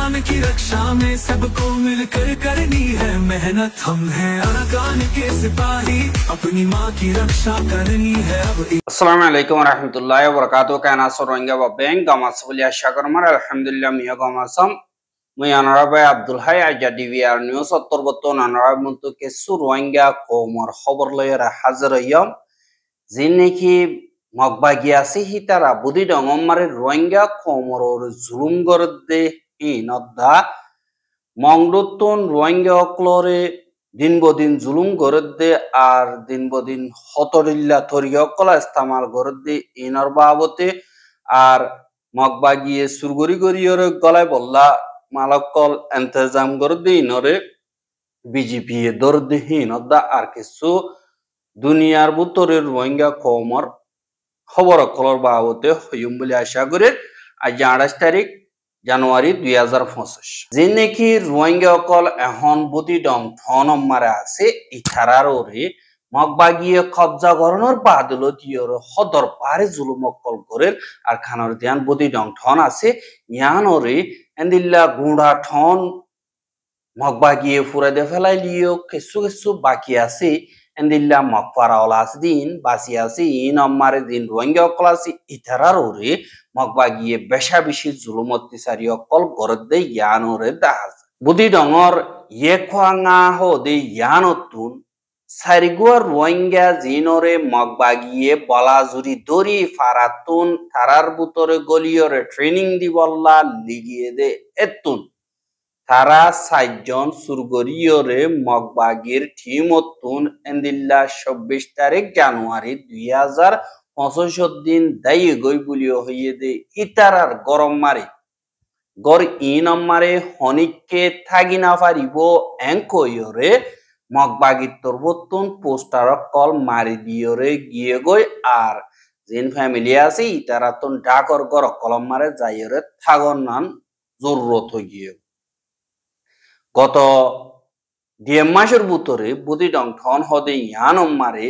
अरकान की रक्षा में सबको मिलकर करनी है मेहनत। हम हैं अरकान के सिपाही, अपनी माँ की रक्षा करनी है अब। अस्सलामु अलैकुम warahmatullahi wabarakatuh। Kana Rohingya ba bank gama sebelah syakarmar alhamdulillah miya gama sam muya narabai Abdul Hai aja DVR news attor boton narabai muntu kesu Rohingya komor khobor loyera hazır yom zineki magbagiasi hitara budi dongom mare Rohingya komoror zulum gorde hinodda mongdutun Rohingya klore दिन ब दिन जुलुम गरदे और दिन ब दिन हतरिल्ला थरियकला इस्तेमाल गरदे inner बाबते और मगबागिए सुरगरी गरियर गलाय बल्ला मालकल इंतजाम गरदे इनरे बीजेपी दरदे हिनदा और किसु दुनियार बुतरे रोहिंग्या कमर खबर कलर बाबते हयुम बले आशा करे आज 28 तारीख জানুয়ারি 2025 যে নাকি রোহিঙ্গা অকল এখন বুটি ডং ফন মারা আছে ইথারার ওরে মগবাগিয়ে কবজা গরনের বাদলতিয়র হদর পারে জুলুম অকল করে আর খানর ধ্যান বুটি ডং ঠন আছে ইয়ান ওরে এন্দিল্লা গুড়া ঠন মগবাগিয়ে ফুরা দে ফেলাই লিও কিছু কিছু বাকি আছে এন্দিল্লা মগপারা ওলাস দিন বাসি আছে ইন আমারে দিন রোহিঙ্গা অকল আছে ইথারার ওরে মগবাগিয়ে বেশা বেশি জুলুম অত্যাচারী অকল গরদে ইয়ানরে দাহাজ বুদি ডঙর ইয়েখাঙা হদে ইয়ানতুন সারিগুয়ার রোহিঙ্গা জিনরে মগবাগিয়ে বলাজুরি দরি ফারাতুন তারার বুতরে গলিয়রে ট্রেনিং দিবল্লা লিগিয়ে দে এতুন তারা 60 জন সুরগরিয়রে মগবাগির টিমতুন এন্দিল্লা 26 তারিখ জানুয়ারি 2025 দিন দায়ী গই বুলিও হইয়ে দে ইতারার গরম মারে গর ইন মারে হনিককে থাকি না পারিব এঙ্কইরে মগবাগির তরবতুন পোস্টার কল মারি দিয়রে গিয়ে গই আর জিন ফ্যামিলি আছে ইতারাতুন ডাকর গর কলম মারে যাইরে থাগর নান জরুরত হইয়ে গত ডিএম মাসের ভিতরে বুদি ডং ঠন হদে ইয়ান মারে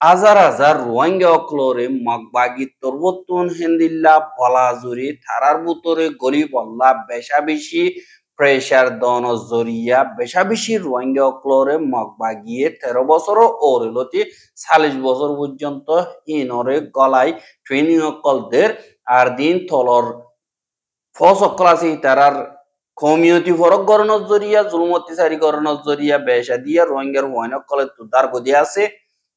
হাজার হাজার রোহিঙ্গা অকলরে মগবাগি তরবতুন হেন্দিল্লা বলাজুরি থারার ভিতরে গলি বল্লা বেশা বেশি প্রেসার দন জরিয়া বেশা বেশি রোহিঙ্গা অকলরে মগবাগিয়ে 13 বছর ওরেলতি 40 বছর পর্যন্ত ইনরে গলাই ট্রেনিং অকলদের আর দিন তলর ফস অকলাসি তারার কমিউনিটি ফরক গরনের জরিয়া জুলুম অত্যাচারী গরনের জরিয়া বেশা দিয়া রোহিঙ্গার ওয়াইনক কলে তুদার গদি আছে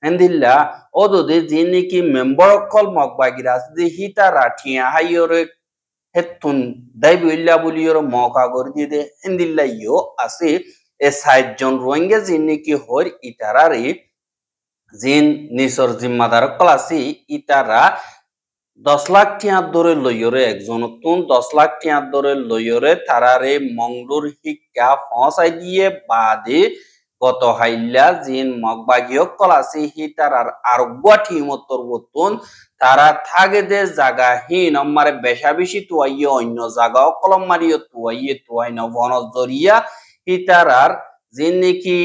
হেন্দিল্লা ওদে যিনি কি মেম্বার অকল মগবাগির আছে হিতা রাঠিয়া হাইয়রে হেতুন দাইবিল্লা বলিয়র মকা গরি দিয়ে দে হেন্দিল্লা ইও আছে এ 60 জন রোহিঙ্গা যিনি কি হর ইতারারে জিন নিসর জিম্মাদার অকল আছে ইতারা 10 লাখ টিয়া ধরে লইয়রে একজন তুন 10 লাখ টিয়া ধরে লইয়রে তারারে মংডুর হিক্কা ফসাই দিয়ে বাদে গত হাইল্লা জিন মগবাগিও কলাসি হি তারার আরগা টিমতর বতুন তারা থাকে দে জায়গা হিন আমারে বেশা বেশি তুয়াইয়ে অন্য জায়গা কলম মারিও তুয়াইয়ে তুয়াইন বনজ জরিয়া হি তারার জিন নাকি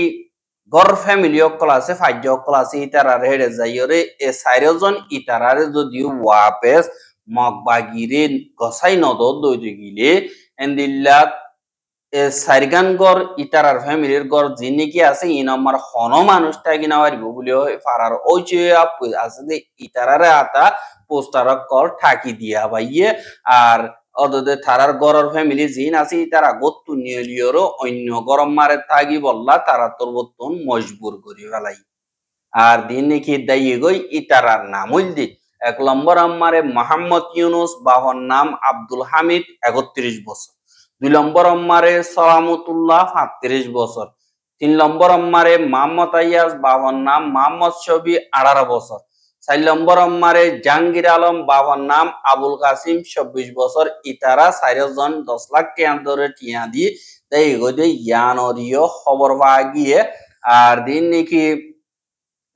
গর ফ্যামিলি অকল আছে 5 অকল আছে ইতারা হেডে যাইরে এ 4 জন ইতারারে যদি ওয়াপেস মগবাগিরে গসাই নদ দইতে গিলে এন্দিল্লা এ 4 গান গর ইতারার ফ্যামিলির গর যিনি কি আছে ইন আমার হন মানুষটা কিনা পারিব বলিও ফারার ওই যে আছে যে ইতারারে আতা পোস্টার কল ঠাকি দিয়া ভাইয়ে আর অদদে থারার গরর ফ্যামিলি জিন আছে তারা গত্তু নিয়লিয়র অন্য গরম মারে থাকি বললা তারা তরবতুন মজবুর করি ফেলাই আর দিন নাকি দাইয়ে গই ইতারার নাম হইলদি 1 নম্বর আমারে মোহাম্মদ ইউনুস বাহর নাম আব্দুল হামিদ 31 বছর 2 নম্বর আমারে সালামতুল্লাহ 35 বছর 3 নম্বর আমারে মোহাম্মদ আয়াজ বাহর নাম মোহাম্মদ শবি 18 বছর 4 নম্বর আমারে জাহাঙ্গীর আলম বাবার নাম আবুল কাসিম 26 বছর ইতারা 4 জন 10 লাখ টিয়া ধরে টিয়া দিয়ে তাই গদে ইয়ানরিও খবর পাওয়া গিয়ে আর দিন নাকি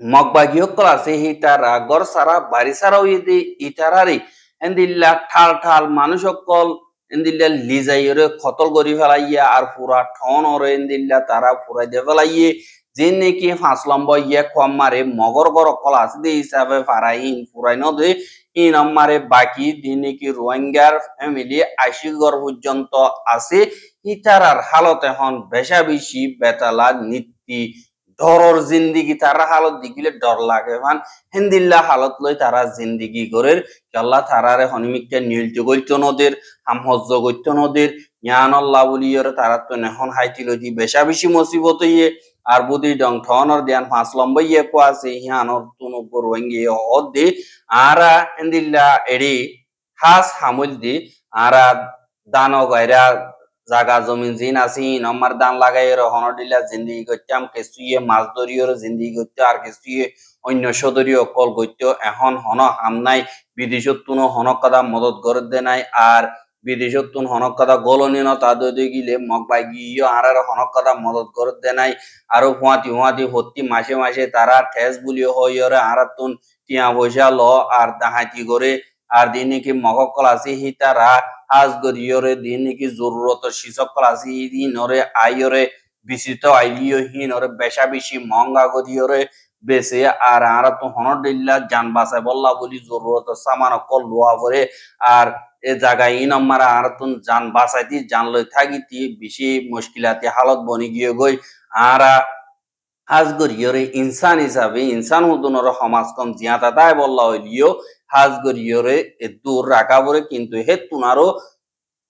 মগবাগিও ক্লাসে হিতারা গর সারা বাড়ি সারা হইতে ইতারারি এন্দিল্লা ঠাল ঠাল মানুষ সকল এন্দিল্লা লিজাইরে খতল করি ফেলাইয়া আর পুরা ঠন ওরে এন্দিল্লা তারা ফুরাই দে ফেলাইয়ে যে নাকি 5 নম্বর ইয়ে কম মারে মগর গর ক্লাস দে হিসাবে ফারাইন পুরাই নদে ইন আমারে বাকি দিন নাকি রোহিঙ্গার ফ্যামিলি 80 ঘর পর্যন্ত আছে ইতারার হালত এখন বেশা বেশি বেতালা নীতি ডরর জিন্দিগি তারা হালত দিগিলে ডর লাগে মান হেন্দিল্লা হালত লই তারা জিন্দিগি গরের আল্লাহ তারারে হনিমিককে নিলতে গইতো নদের হামহজ্জ গইতো নদের ইয়ান আল্লাহ বলিয়র তারা তো নেহন হাইতি লইতি বেশা বেশি মুসিবত ইয়ে আর বুদি ডং ঠনর দিয়ান 5 লম্বা ইয়ে কো আছে ইয়ানর তুনো গরওয়াঙ্গি হদ্দে আরা হেন্দিল্লা এডি হাস হামুল দি আরা দানো গায়রা জাগা জমিন জিন আছি নম্বর দান লাগাই হনর দিলা জিন্দিগি করতাম কেসুয়ে মাছ ধরিয়র জিন্দিগি করতে আর কেসুয়ে অন্য সদরীয় কল করতে এখন হন হাম নাই বিদেশত তুনো হনক কাদা মদত করে দে নাই আর বিদেশত তুন হনক কাদা গলনি ন তা দই গিলে মগ বাই গিয়ে আর হনক কাদা মদত করে দে নাই আরো হুয়াতি হুয়াতি হত্তি মাসে মাসে তারা ঠেস বুলিও হইরে আর তুন টিয়া পয়সা ল আর দাহাতি করে আর দিন কি মগকল আছে হিতারা আজ গরিয়রে দিন কি জরুরত শিসকল আছে দিনরে আইরে বিচিত আইলিও হিনরে বেশা বেশি মহঙ্গা গরিয়রে বেসে আর আরা তো হনর দিল্লা জান বাসায় বললা বলি জরুরত সামান কল লোয়া পরে আর এ জায়গায় ইন আমার আর তুন জান বাসাইতি জান লই থাকিতি বেশি মুশকিলাতে হালত বনি গিয়ে গই আরা হাজ গরিয়রে ইনসান হিসাবে ইনসান হুদুনর সমাজ কম জিয়াতা তাই বললা হইলিও হাজ গরিয়রে এ দূর রাখা পরে কিন্তু হে তুনারও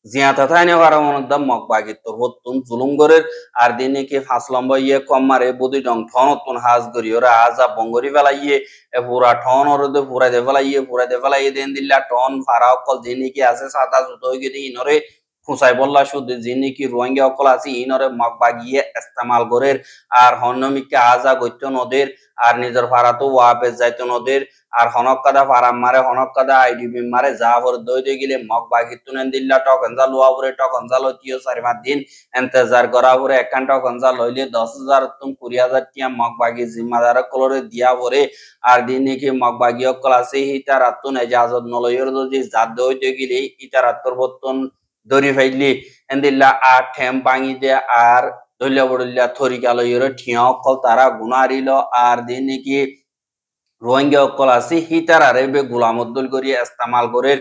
জিয়াতা তাই নে পারা মনদাম মক বাগি তোর হতুন জুলুম গরের আর দিনে কি 5 লম্বা ইয়ে কম মারে বদি ডং ঠন তুন হাজ গরিয়রে আজা বঙ্গরি ফেলাইয়ে এ পুরা ঠন ওরদে পুরা দে ফেলাইয়ে দেন দিল্লা টন ফারা অকল দিনে কি আছে সাতা জুত হই গেদি ইনরে খুসাই বললা শুধু যিনি কি রোহিঙ্গা অকল আছে ইনরে মগ বাগিয়ে ইস্তেমাল করের আর হন্নমিকে আজা গত্য নদের আর নিজের ফারাতো ওয়াপে যাইতো নদের আর হনক কাদা ফারাম মারে হনক কাদা আইডিবি মারে যা ভর দই গিলে মগ বাগি তুনেন দিল্লা টকন যা লোয়া ভরে টকন যা লতিও 4-5 দিন ইন্তজার করা ভরে একান টকন যা লইলে 10,000 তুম 20,000 টিয়া মগ বাগি জিম্মাদার কলরে দিয়া ভরে আর দিনে কি মগ বাগি অকল আছে হিতা রাতুন এজাজত নলইর যদি জাদ দইতে গিলে ইতা রাতর বতন দরি ফাইলি এন্দিল্লা আর ঠেম ভাঙি দে আর দলিয়া বড়লিয়া থরিকা লইরে ঠিয়া অকল তারা গুনারিল আর দিন নাকি রোহিঙ্গা অকল আছে হিতারা রেবে গুলামদ্দুল করি ইস্তেমাল করে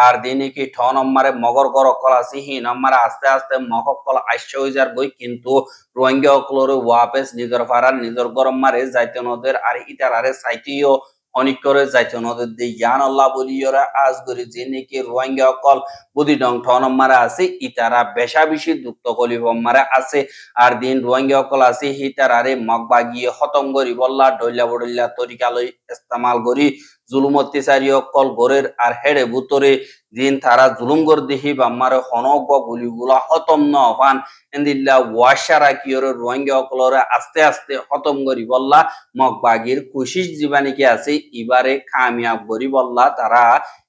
আর দিন নাকি ঠ নম্বরে মগর গর অকল আছে হি নম্বরে আস্তে আস্তে মগ অকল 80 হয়ে যার গই কিন্তু রোহিঙ্গা অকলর ওয়াপেস নিজের ফারার নিজের গরম মারে যাইতে নদের আর ইতারারে সাইটিও অনেক করে যাইতে নদের দিয়ে জ্ঞান আল্লাহ বলিওরা আজ করি যে নাকি রোহিঙ্গা অকল বুদি ডং ঠ নম্বরে আছে ইতারা বেশা বেশি দুঃখ কলি মারে আছে আর দিন রোহিঙ্গা অকল আছে হিতারারে মগ বাগিয়ে খতম করি বললা ডইলা বড়িল্লা তরিকা লই ইস্তেমাল করি জুলুম অত্যাচারী অকল গরের আর হেড়ে ভুতরে দিন তারা জুলুম কর দেখি বাম্মারে হনক গুলিগুলা খতম ন হন এন্দিল্লা ওয়াশারা কিয়রে রোহিঙ্গা অকলরে আস্তে আস্তে খতম করি বললা মগ বাগির কোশিশ জীবানিকে আছে ইবারে কামিয়াব করি বললা তারা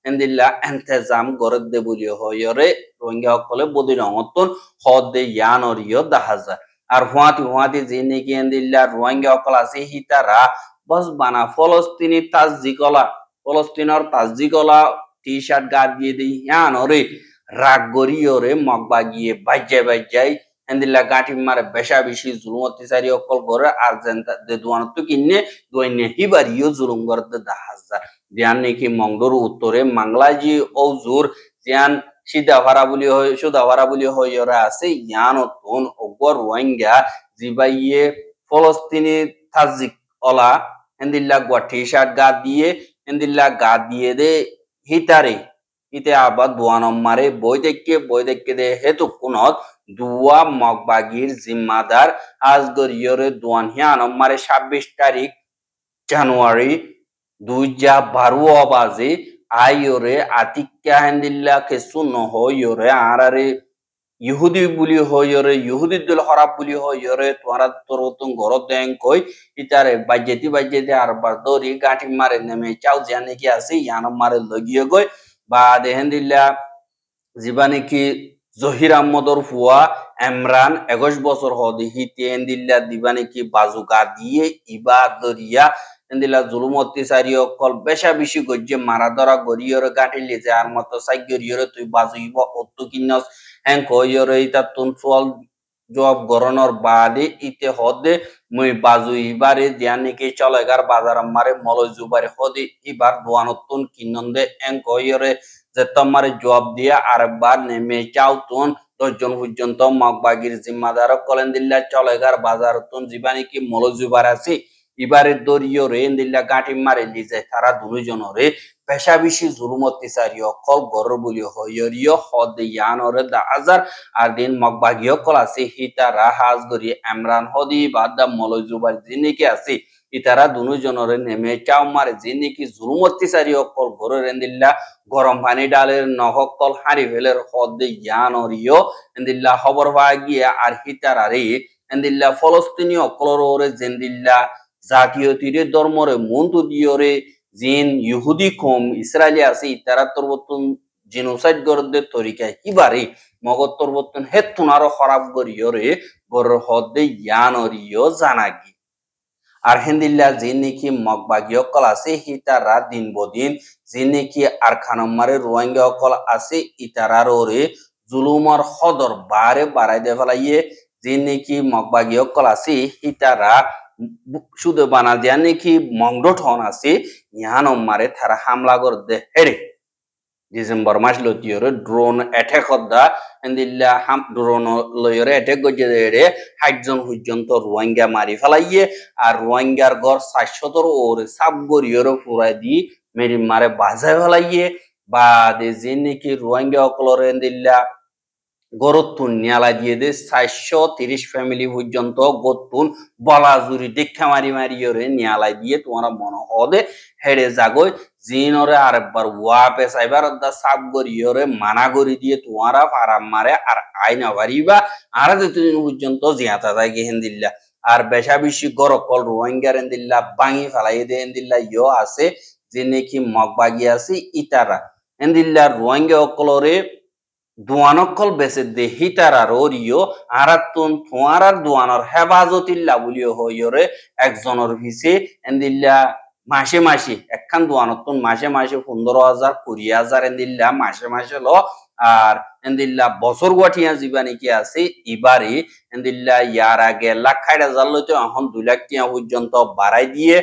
এন্দিল্লা ইন্তজাম গরদ দে বলি হয়রে রোহিঙ্গা অকলে বদি রঙতন হদ দে ইয়ানরিয় দাহাজা আর হুয়াতি যে নাকি এন্দিল্লা রোহিঙ্গা অকল আছে হিতারা বস বানা ফলস্তিনের তাজিকলা টি শার্ট গা দিয়ে দিই ইয়ানরে রাগ গরিয়রে মগ বাগিয়ে বাজ্যাই এন্দিল্লা গাঁঠি মারে বেশা বেশি জুলুম অত্যাচারী অকল করে আর দুয়ানত কিনে দুয়াইনে হিবারিও জুলুম করতে দাহাজা ধ্যান নাকি মংডোর উত্তরে মাংলাজি ঔজুর ধ্যান সুদাভারা বলি হইরা আছে ইয়ান তুন অগর রোহিঙ্গা জিবাইয়ে ফলস্তিনি তাজিক অলা এন্দিল্লা টি শার্ট গা দিয়ে দে হিতারে ইতে আবার দোয়া নম্বরে বই দেখকে দে হেতু কোনত দুয়া মগবাগির জিম্মাদার আজগরিয়রে দোয়ান হিয়া নম্বরে 26 তারিখ জানুয়ারি 2012 বাজে আইরে আতিক্যা হেন্দিল্লা কেসু নহইরে আরারে ইহুদি বুলি হইরে ইহুদি দল খরাব বুলি হইরে তোরা তোরতুন ঘর দেন কই ইতারে বাজেতি আর বাদরি গাঁঠি মারে নেমে চাও জানে কি আছে ইয়ান মারে লগিয়ে গই বা দেহেন্দিল্লা জীবানে কি জহির আহমদর ফুয়া ইমরান 21 বছর হদি হিতে এন্দিল্লা দিবানে কি বাজুকা দিয়ে ইবাদরিয়া এন্দিল্লা জুলুম অত্যাচারী অকল বেশা বেশি গজ্জে মারা ধরা গরিয়র গাঁঠি লিজে আর মতো সাইগরিয়র তুই বাজুইব অত্তু কিনস হ্যাঁ কইয়র ইতা তুন ফল জব গরনর বাদে ইতে হদে মই বাজু ইবারে দিয়ানিকে চলেগার বাজার মারে মলয় জুবারে হদে ইবার দোয়ানতুন কিনন্দে এঙ্কয়রে যে তোমারে জব দিয়া আরেকবার নেমে চাউতুন 10 জন পর্যন্ত মগবাগির জিম্মাদার কলেন দিল্লা চলেগার বাজার তুন জীবানি কি মলয় জুবার আছে ইবারে দরিয় রে দিল্লা গাঁটি মারে লিজে তারা দুজনরে পেশা বেশি জুলুমতি সারিয় কল গর বলি হইরিয় হদ ইয়ানরে দা আজার আর দিন মগবাগিয় কল আছে হিতারা হাজ গরি ইমরান হদি বাদা মলয় জুবার জিনিকে আছে ইতারা দুজনরে নেমে চাও মারে জিনিকি জুলুমতি সারিয় কল গর রেন্দিল্লা গরম পানি ডালের নহক কল হারি ফেলের হদ ইয়ানরিয় এন্দিল্লা খবর পাওয়া গিয়ে আর হিতারারে এন্দিল্লা ফলস্তিনীয় কলরে জেন্দিল্লা জাতীয় তীরে ধর্মরে মন্তু দিয়রে জিন ইহুদি কম ইসরায়েলি আছে তারা তরবতন জিনোসাইড গরদের তরিকা হিবারে মগত তরবতন হেতুন আরো খারাপ গরিয়রে গর হদে ইয়ানরিয় জানাগি আর হেন্দিল্লা জিন নাকি মগবাগীয় কল আছে হিতারা দিন বদিন জিন নাকি আর খানমারে রোহিঙ্গা অকল আছে ইতারার ওরে জুলুমর হদর বারে বাড়াই দে ফেলাইয়ে জিন নাকি মগবাগীয় কল আছে হিতারা শুধু বানা দিয়া নাকি মংড ঠন আছে ইহান মারে তারা হামলা কর দে হেরে ডিসেম্বর মাস লতিয়রে ড্রোন অ্যাটাক দা এন্দিল্লা হাম ড্রোন লয়রে অ্যাটাক গজে দেরে 60 জন পর্যন্ত রোহিঙ্গা মারি ফেলাইয়ে আর রোহিঙ্গার ঘর 700 ওর সাব গরিয়রে পুরাই দি মেরি মারে বাজায় ফেলাইয়ে বাদে যে নাকি রোহিঙ্গা অকলরে এন্দিল্লা গরতুন নিয়ালা দিয়ে দে 430 ফ্যামিলি পর্যন্ত গতুন বলাজুরি দেখা মারি মারিয়রে নিয়ালা দিয়ে তোমার মনে হদে হেড়ে যাগই জিনরে আরেকবার ওয়াপে সাইবার দা সাব গরিয়রে মানা গরি দিয়ে তোমারা ফারাম মারে আর আইনা বাড়িবা আর যতদিন পর্যন্ত জিয়াতা যায় হেন্দিল্লা আর বেশা বেশি গরকল রোহিঙ্গার হেন্দিল্লা বাঙি ফেলাই দে হেন্দিল্লা ইয় আছে যে নাকি মগবাগি আছে ইতারা হেন্দিল্লা রোহিঙ্গা অকলরে দোয়ানকল বেসে দে হিতারার ওরিও আরাতুন থোয়ারার দোয়ানর হেফাজতিল্লা বলিও হইরে একজনের ভিসে এন্দিল্লা মাসে মাসে একখান দোয়ানতুন মাসে মাসে 15,000 20,000 এন্দিল্লা মাসে মাসে ল আর এন্দিল্লা বছর গঠিয়া জীবানি কি আছে ইবারে এন্দিল্লা ইয়ার আগে 1,60,000 লইতে এখন 2 লাখ টিয়া পর্যন্ত বাড়াই দিয়ে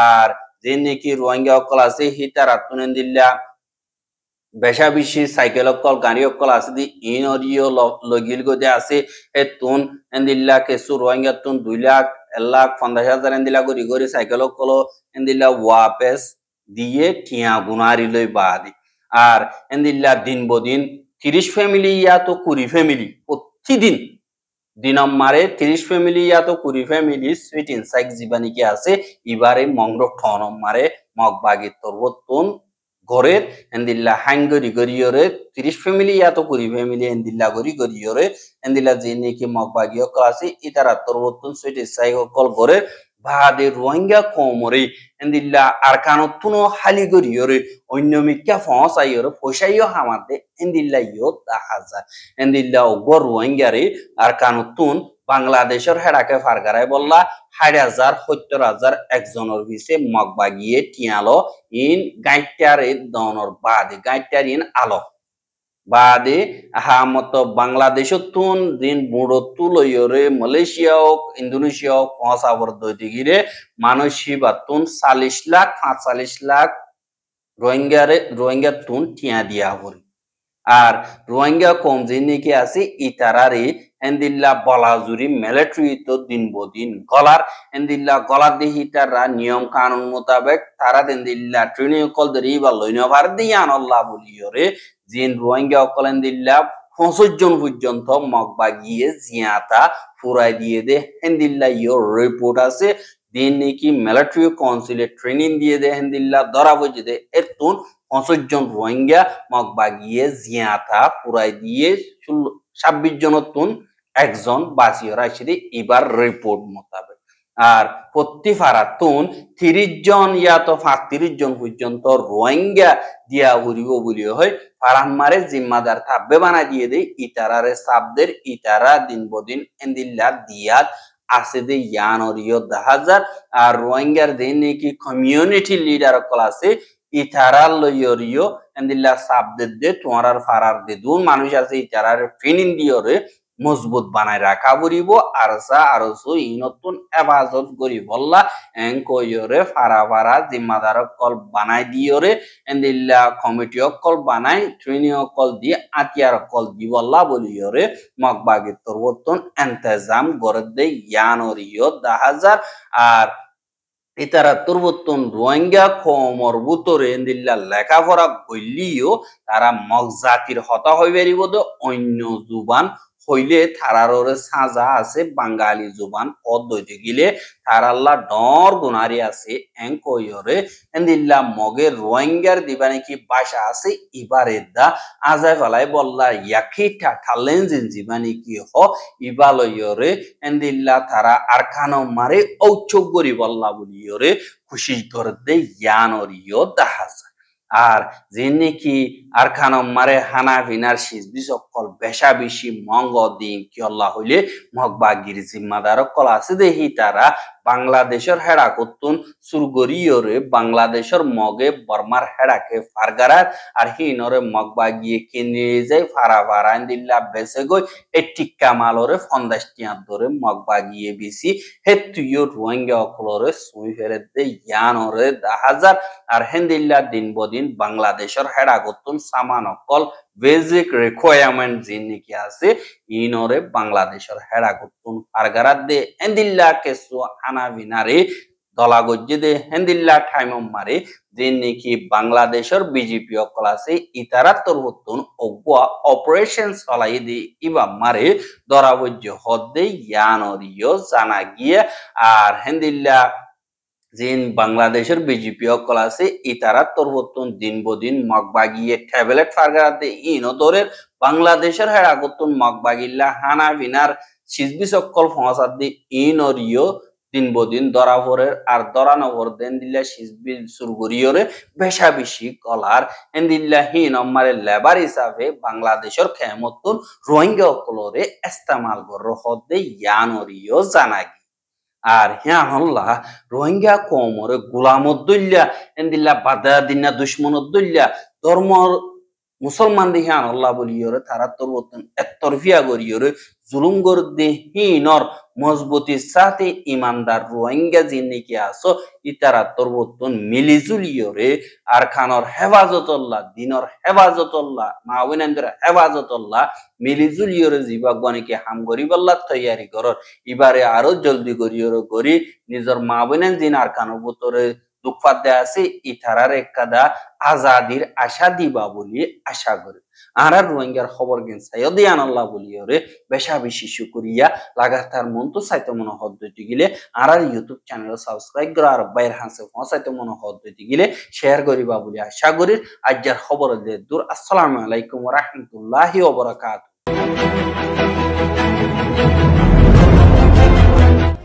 আর যে নাকি রোহিঙ্গা অকল আছে হিতারাতুন এন্দিল্লা বেশা বেশি সাইকেল অকল গাড়ি অকল আছে দি ইনরিও লগিল গদে আছে এতুন এন্দিল্লা কেসু রোহিঙ্গা তুন 2 লাখ 1,50,000 এন্দিল্লা গরি গরি সাইকেল অকল এন্দিল্লা ওয়াপেস দিয়ে টিয়া গুনারি লই বাদি আর এন্দিল্লা দিন বদিন 30 ফ্যামিলি ইয়া তো 20 ফ্যামিলি প্রতিদিন দিনম মারে 30 ফ্যামিলি ইয়া তো 20 ফ্যামিলি সুইট ইনসাইক জীবানি কি আছে ইবারে মংর ঠনম মারে মগবাগি তরবতুন ঘরের এন্দিল্লা হাঙ্গরি গরিয়রে 30 ফ্যামিলি ইয়া তো 20 ফ্যামিলি এন্দিল্লা গরি গরিয়রে এন্দিল্লা যে নাকি মগবাগিও ক্লাসি ইতারা তরবতুন সুইট ইনসাইক কল ঘরের বাদে রোহিঙ্গা কমরে এন্দিল্লা আরকানতুনো হালি গরিয়রে অন্যমিকা ফসাইয়রে পয়সাইও হামাতে এন্দিল্লা ইয়ো 10,000 এন্দিল্লা ওগর রোহিঙ্গারে আরকানতুন বাংলাদেশের হেডাকে ফারগারাই বললা 60,000 70,000 একজনের ভিসে মগবাগিয়ে টিয়ালো ইন গাইটারে দনর বাদে গাইটার ইন আলো বাদে হামত বাংলাদেশতুন দিন বুড়ো তুলয়রে মালয়েশিয়া ইন্দোনেশিয়া ফসাবর দইদিগিরে মানসি বাতুন 40 লাখ 45 লাখ রোহিঙ্গা তুন টিয়া দিয়া হরি আর রোহিঙ্গা কম জিনিকে আছে ইতারারে এন্দিল্লা বলাজুরি মিলিটারি তো দিন বদিন গলার এন্দিল্লা গলার দেহি তারা নিয়ম কানুন মোতাবেক তারা এন্দিল্লা ট্রেনিং কল দরি বা লইনো ভার দিয়ান আল্লাহ বলিয়রে জিন রোহিঙ্গা অকল এন্দিল্লা 65 জন পর্যন্ত মগবাগিয়ে জিয়াতা ফুরাই দিয়ে দে এন্দিল্লা ইয়োর রিপোর্ট আছে দিন নাকি মিলিটারি কাউন্সিলে ট্রেনিং দিয়ে দে এন্দিল্লা ধরা বুঝে দে এতুন 65 জন রোহিঙ্গা মগবাগিয়ে জিয়াতা ফুরাই দিয়ে 26 জনতুন একজন বাঁচিয়ে রাখছে এবার রিপোর্ট মোতাবেক আর প্রতি ফারাতুন 30 জন ইয়া তো 35 জন পর্যন্ত রোহিঙ্গা দিয়া উড়িব বলিও হয় ফারামারে জিম্মাদার থাকবে বানা দিয়ে দেয় ইতারারে সাবদের ইতারা দিন বদিন এন্দিল্লা দিয়াত আছে দে ইয়ানরিও 10,000 আর রোহিঙ্গার দিন নাকি কমিউনিটি লিডার কল আছে ইতারা লইয়রিও এন্দিল্লা সাবদের দে তোমার ফারার দে দুন মানুষ আছে ইতারারে ট্রেনিং দিয়রে মজবুত বানাই রাখা পড়িব আর সো ই নতুন হেফাজত করি বললা কইরে ফারা ফারা জিম্মাদার কল বানাই দিয়রে এন্দিল্লা কমিটি কল বানাই ট্রেনি কল দিয়ে আতিয়ার কল দি বললা বলিয়রে মগবাগি তরবতন এন্তেজাম করে দে ইয়ানরিয় 10,000 আর ইতারা তুরবতন রোহিঙ্গা কমর বুতরে এন্দিল্লা লেখাপড়া বললিও তারা মগজাতির হতা হয়ে বেরিব অন্য জুবান হইলে থারাররে সাজা আছে বাঙালি জুবান পদ্ধতি গিলে থারাল্লা ডর গুনারি আছে কইরে এন্দিল্লা মগে রোহিঙ্গার দিবা নাকি ভাষা আছে ইবারে দা আজাই ফলাই বললা ইয়াকিটা ঠালেন জিন জিবানি কি হ ইবালয়রে এন্দিল্লা তারা আরখানো মারে ঔচক গরি বললা বলিয়রে খুশি করে দে ইয়ানরিও দাহাজা আর যে নাকি আরখানম মারে হানা ভিনার সিজবি সকল বেশা বেশি মঙ্গ দিন কি আল্লাহ হইলে মগবাগির জিম্মাদার কল আছে দেহি তারা বাংলাদেশের হেড়া করতুন সুরগরিয়রে বাংলাদেশের মগে বর্মার হেড়াকে ফারগারার আর হিনরে মগবাগিয়ে কিনে যায় ফারা ফারা দিল্লা বেসে গই এ টিক্কা মালরে ফন্দাস্টিয়া ধরে মগবাগিয়ে বেশি হে তুইও রোহিঙ্গা অকলরে সুই ফেরে দে ইয়ানরে 10,000 আর হেন্দিল্লা দিন বদিন বাংলাদেশের হেড়া করতুন সামান অকল বেসিক রিকোয়ারমেন্ট জিন নাকি আছে ইনরে বাংলাদেশের হেড়া করতুন ফারগারাত দে হেন্দিল্লা কেসু আনা বিনারে দলা গজ্জে দে হেন্দিল্লা ঠাইমম মারে যে নাকি বাংলাদেশের বিজেপি অকল আছে ইতারা তরবতুন অগুয়া অপারেশন চলাই দে ইবা মারে দরাবজ্য হদ্দে ইয়ানরিও জানা গিয়ে আর হেন্দিল্লা জিন বাংলাদেশের বিজেপি অকল আছে ইতারা তরবতুন দিন বদিন মগবাগিয়ে ট্যাবলেট ফারগারাতে ইনদরের বাংলাদেশের হেড়া করতুন মগবাগিল্লা হানা বিনার সিজবি সকল ফসাদ দি ইনরিও দিন বদিন দরাভরের আর দরানভর দেন দিল্লা সিজবি সুরগুরিয়রে বেশা বেশি কলার এন্দিল্লা হিন অম্মারে লেবার হিসাবে বাংলাদেশের খেমতুন রোহিঙ্গা অকলরে ইস্তেমাল কর হদ্দে ইয়ানরিও জানাগি আর হ্যাঁ আল্লাহ রোহিঙ্গা কমরে গোলামদ্দুল্লা এন্দিল্লা বাদা দিনা দুশ্মনদ্দুল্লা ধর্ম মুসলমান দিকে আল্লাহ বলিয়রে তারা তরবতন এতরফিয়া গরিয়রে জুলুম গর দেহিনর মজবুতির সাথে ইমানদার রোহিঙ্গা জিন্নিকে আসো ইতারা তরবতন মিলিজুলিয়রে আর খানর হেফাজতল্লাহ দিনর হেফাজতল্লাহ মাউইনান্দের হেফাজতল্লাহ মিলিজুলিয়রে জীবাগণীকে হাম গরিবাল্লাহ তৈয়ারি করর এবারে আরো জলদি গরিয়রে গরি নিজের মাউইনান দিন আর খানর ভিতরে দুঃখাত দেয়া আছে ইতারার একাদা আজাদির আশা দিবা বলি আশা করি আর রোহিঙ্গার খবর গেন সাইদিয়ান আল্লাহ বলিওরে বেশা বেশি শুকরিয়া লাগাতার মন তো সাইতে মনে হদ্দতি গিলে আর ইউটিউব চ্যানেল সাবস্ক্রাইব করা আর বাইর হাসে ফসাইতে মনে হদ্দতি গিলে শেয়ার করিবা বলি আশা করি আজকের খবর দে দূর আসসালামু আলাইকুম ওয়া রাহমাতুল্লাহি ওয়া বারাকাতুহু।